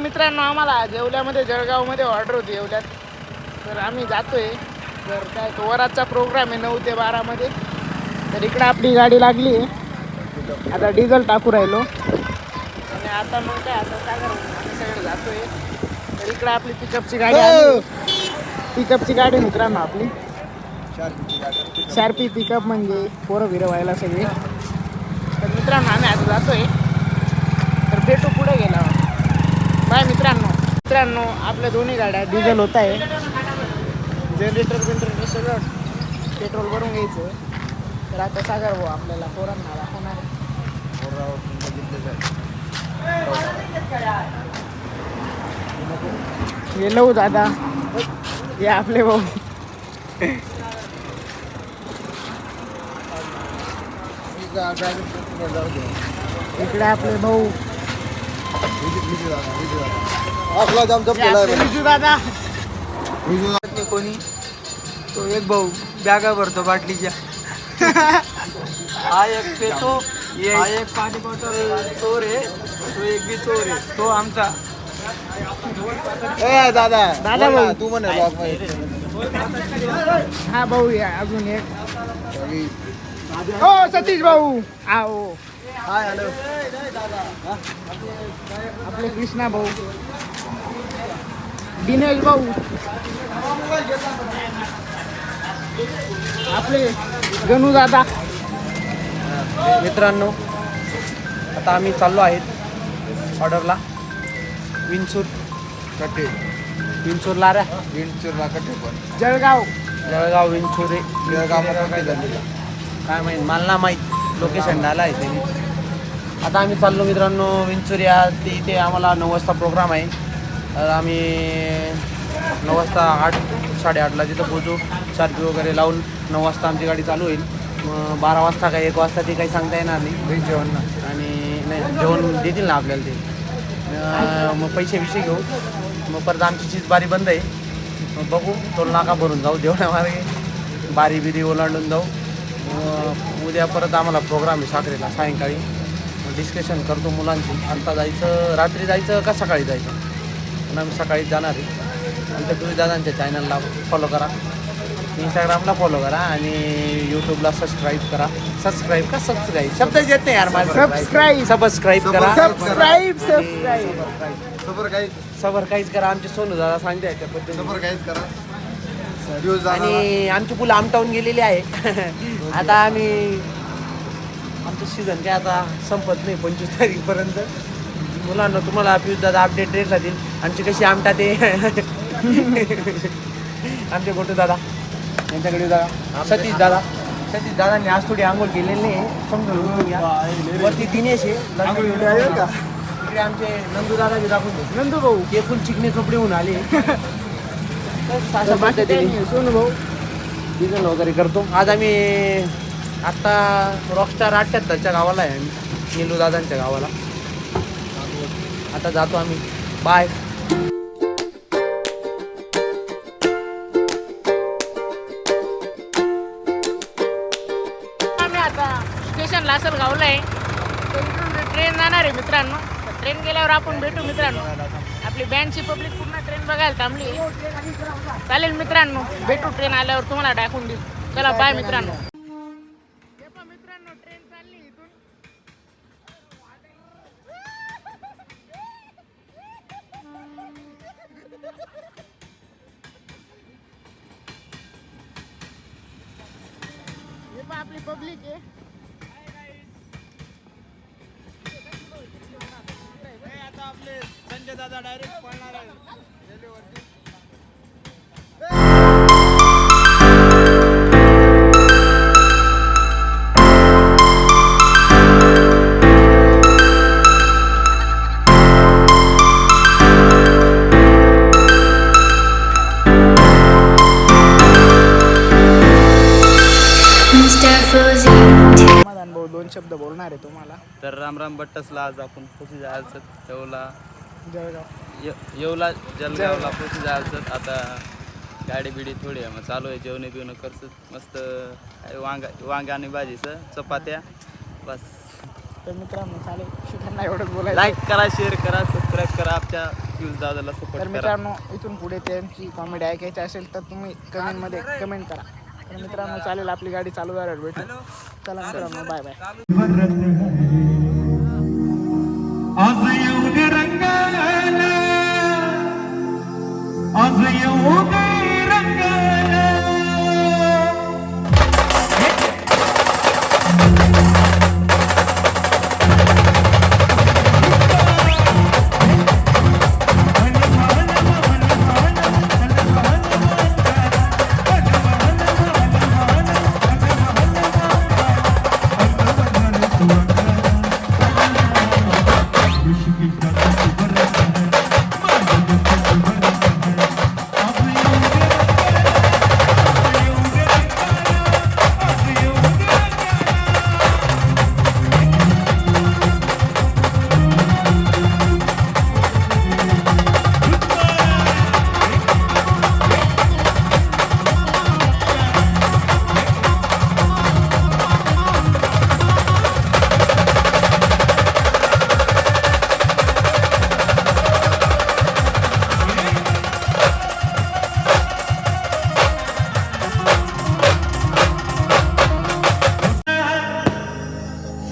मित्रांनो, आम्हाला जेवल्यामध्ये जळगावमध्ये ऑर्डर होती येवल्यात, तर आम्ही जातोय. तर काय तो वरातचा प्रोग्राम आहे 9 ते 12 मध्ये. तर इकडं आपली गाडी लागली आहे, आता डिझेल टाकू राहिलो आणि आता मग काय आता सागर आम्ही सगळं जातोय. तर इकडं आपली पिकअपची गाडी आली, पिकअपची गाडी मित्रांनो आपली शार्पी पिकअप, म्हणजे पोरं फिरवायला सगळे. तर मित्रांनो आम्ही आता जातोय, तर भेटू पुढे गेल्यावर. बाय मित्रांनो. मित्रांनो आपल्या दोन्ही गाड्या डिझेल होत आहे, जनरेटर सगळं पेट्रोल भरून घ्यायचं. तर आता सागर भाऊ आपल्याला पोरांना दाखवणार आहे. गेलो दादा, हे आपले भाऊ. इकडे आपले भाऊ विजू दादा. कोणी तो एक भाऊ बॅगा भरतो बाटलीच्या. हा एक पेतो, हा एक पाणी बॉटल चोर आहे, तो एक बी चोर आहे, तो आमचा दादा भाऊ. तू म्हणे हा भाऊ या अजून एक. हो सतीश भाऊ. आओ हाय हॅलो. आपले कृष्णा भाऊ, दिनेश भाऊ, आपले गणू दादा. मित्रांनो आता आम्ही चाललो आहेत ऑर्डरला. विंचूर कटे विंचूरला रे, विंचूरला कटे पण जळगाव. जळगाव विंचूर रे. जळगाव काय झालं काय माहीत, मला ना माहीत लोकेशन डायला आहे त्यांनी. आता आम्ही चाललो मित्रांनो विंचूर या. इथे आम्हाला 9 वाजता प्रोग्राम आहे. तर आम्ही 9 वाजता 8-8:30ला तिथं पोहोचू. शार्पी वगैरे लावून 9 वाजता आमची गाडी चालू होईल. मग 12 वाजता काय 1 वाजता ते काही सांगता येणार नाही जेवण ना. आणि नाही जेवण देतील ना आपल्याला ते. मग पैसे घेऊ. मग परत आमची चीज बारी बंद आहे. मग बघू, टोल नाका भरून जाऊ जेवणा मार्गे, बारी बिरी ओलांडून जाऊ. उद्या परत आम्हाला प्रोग्राम आहे साखरेला सायंकाळी. डिस्कशन करतो मुलांची, आता जायचं रात्री जायचं का सकाळी जायचं. पण आम्ही सकाळीच जाणार आहे. आमच्या तुम्ही दादांच्या चॅनलला फॉलो करा, इंस्टाग्रामला फॉलो करा आणि यूट्यूबला सबस्क्राईब करा. सबस्क्राईब शब्द येत नाही यार माझं. सबस्क्राईब करा. सबर काहीच करा. आमचे सोनू दादा सांगते याच्या पद्धतीने. आणि आमची फुलं आमटावून गेलेली आहे. आता आम्ही आमचं सीझन काय आता संपत नाही 25 तारीखपर्यंत. मुलांना तुम्हाला पियुष दादा अपडेट देत राहतील आमची कशी आमटा ते. आमचे गोटू दादा, यांच्याकडे दादा सतीश दादांनी आज थोडी आंघोळ केलेली नाही, समजून घ्या. वरती दिनेश आहे इकडे. आमचे नंदू दादा बी दाखवून दे. नंदू भाऊ, ते फुल चिकने कपडे होऊन आले. सोनू भाऊ डिझेल वगैरे करतो. आज आम्ही आत्ता रॉकस्टार 78च्या गावाला आहे आम्ही, नीलू दादांच्या गावाला. आता जातो आम्ही. बाय. आम्ही आता स्टेशन लासलगावला आहे. ट्रेन जाणार आहे मित्रांनो. ट्रेन गेल्यावर आपण भेटू मित्रांनो. आपली बँडची पब्लिक पूर्ण ट्रेन बघायला थांबली. चालेल मित्रांनो, भेटू ट्रेन आल्यावर, तुम्हाला टाकून देऊ. चला बाय मित्रांनो. मित्रांनो ट्रेन चालली इथून. हे पण आपली पब्लिक आहे. आता आपले संजय दादा डायरेक्ट पळणार आहे रेल्वेवरती. समाधान भाऊ 2 शब्द बोलणार आहे तुम्हाला. तर राम बट्टसला आज आपण कशी जायचं येवला जळगाव येवला जळगावला कशी जायचं. आता गाडी बिडी थोडी आहे, मग चालू आहे. जेवण बिवणं करतो मस्त. वांगा आणि भाजीचं चपात्या बस. तर मित्रांनो चालेल, एवढंच बोलायचं. लाईक करा, शेअर करा, सबस्क्राईब करा आमच्या नक्की दादाला तर सपोर्ट करा. मित्रांनो इथून पुढे त्यांची कॉमेडी ऐकायची असेल तर तुम्ही कमेंटमध्ये कमेंट करा. तर मित्रांनो चालेल, आपली गाडी चालू झाल्यावर भेटू. चला मित्रांनो, बाय बाय. आज येऊ दे रंगाला, आज येऊ दे रंगाला.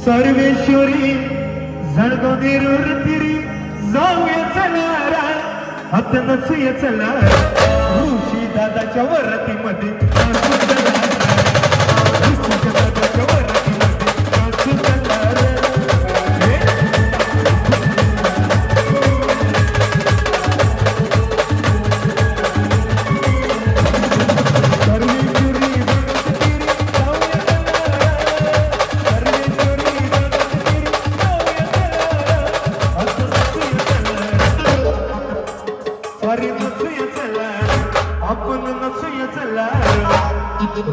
सर्वेश्वरी जळगाव देरूर तिरी जाऊया चला, हात नसूया चला, ऋषी दादाच्या वरतीमध्ये नाचू चला, ऋषी दादाच्या वरतीमध्ये नाचू चला. आपण नसूया चला,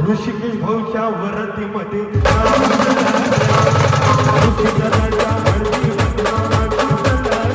ऋषिकेश भाऊच्या वरतीमध्ये ऋषी दादाच्या वरतीमध्ये नाचू चला.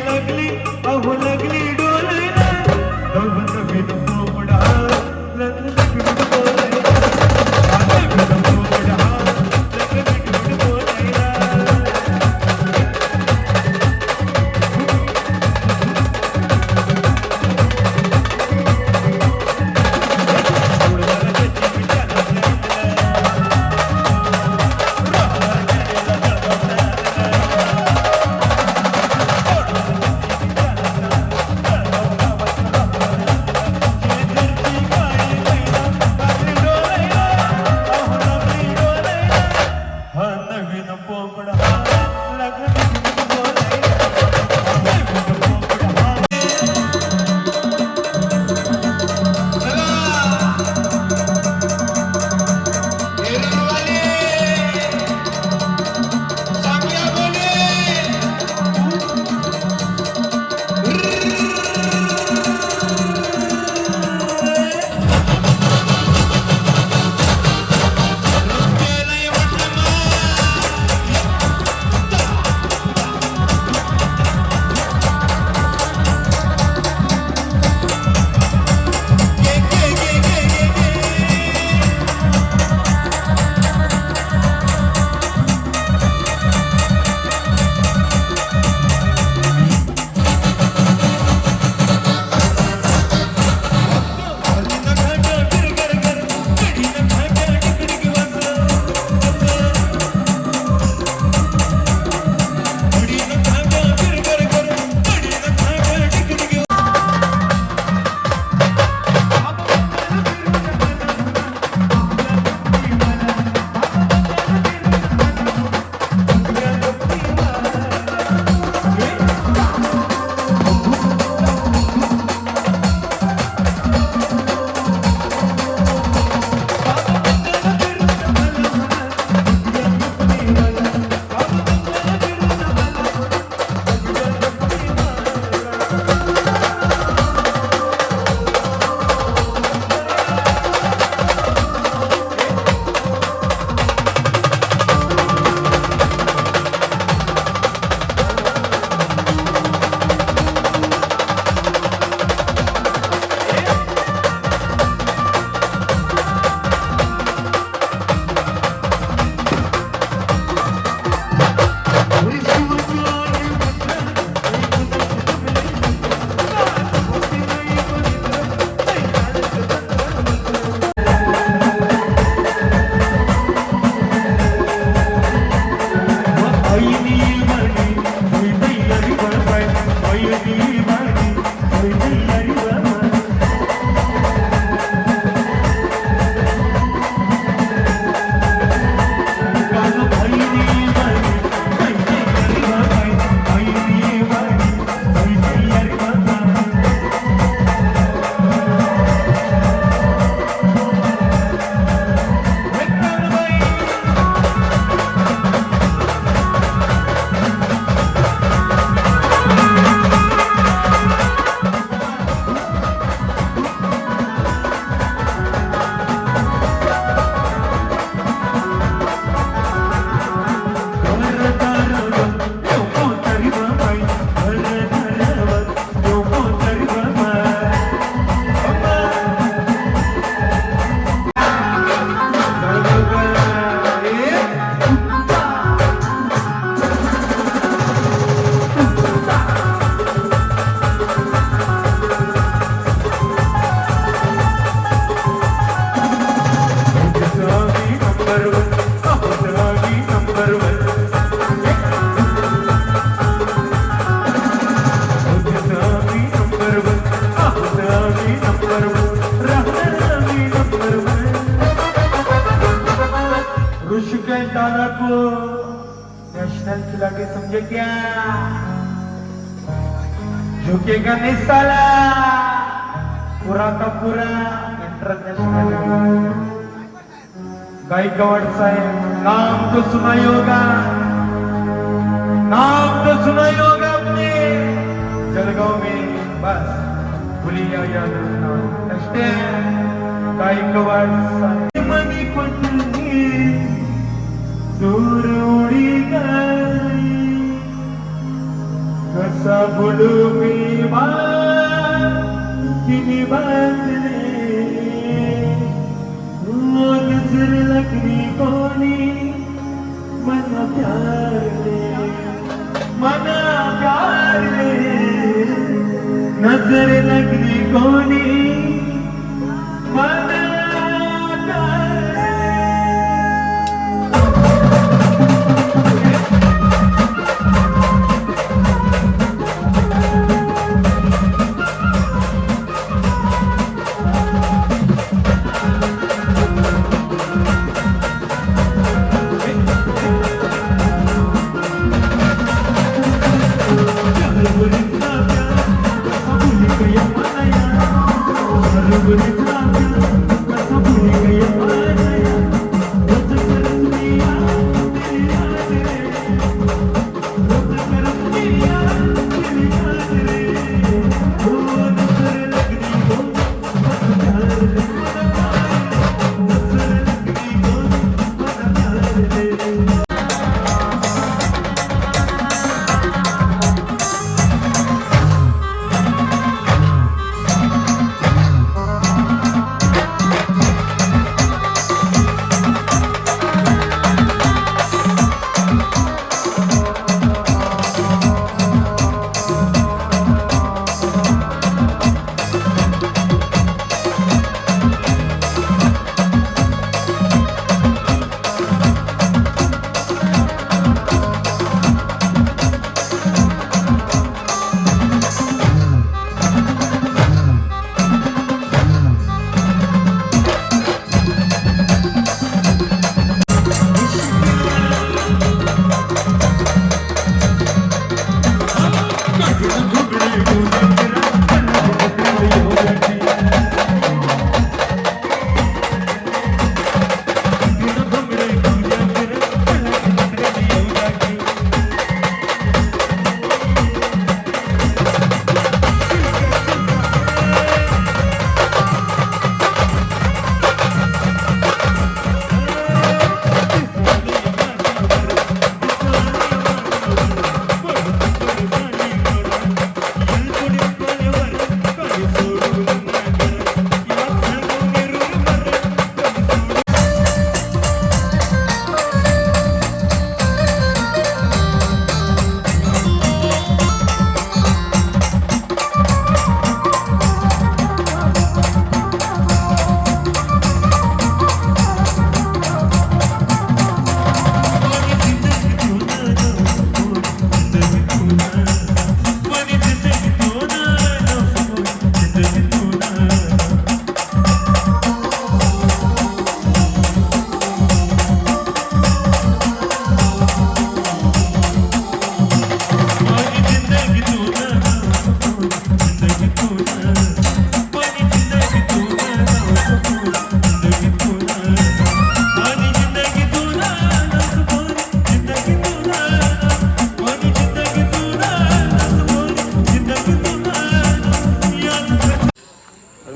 लागली अहो लागली डोलायला नवं नवीन कोंबडा लागली डोलायला नवं नवीन कोंबडा लागली ऋषिकेश दादा को नेशनल खिलाड़ी समझे क्या? झुकेगा नहीं साला, पूरा का पूरा इंटरनेशनल। गायकवाड़ साहेब नाम तो सुना ही होगा, नाम तो सुना ही होगा अपने जलगांव में, बस भूलिया याद रखना। नेक्स्ट गायकवाड़ साहेब मनी पत्नी दूर उड़ी गई, कसा बोलू मी बात किनी बात रे, वो नजर लगनी कोनी मना प्यार रे, मना प्यार रे, नजर लगनी कोनी मना प्यार रे।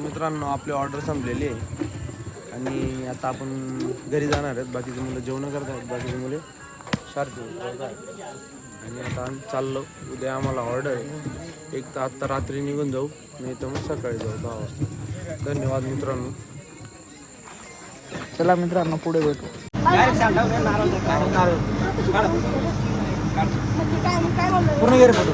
मित्रांनो आपली ऑर्डर संपलेली आहे आणि आता आपण घरी जाणार आहेत. बाकीचे मुलं जेवणं करत आहेत, बाकीचे मुले शार्प जेवत आहेत आणि आता आम्ही चाललो. उद्या आम्हाला ऑर्डर आहे, एक तर आत्ता रात्री निघून जाऊ, नाही तर मग सकाळी जाऊ 10 वाजता. धन्यवाद मित्रांनो. चला मित्रांनो पुढे भेटू. पूर्ण गेले फोटो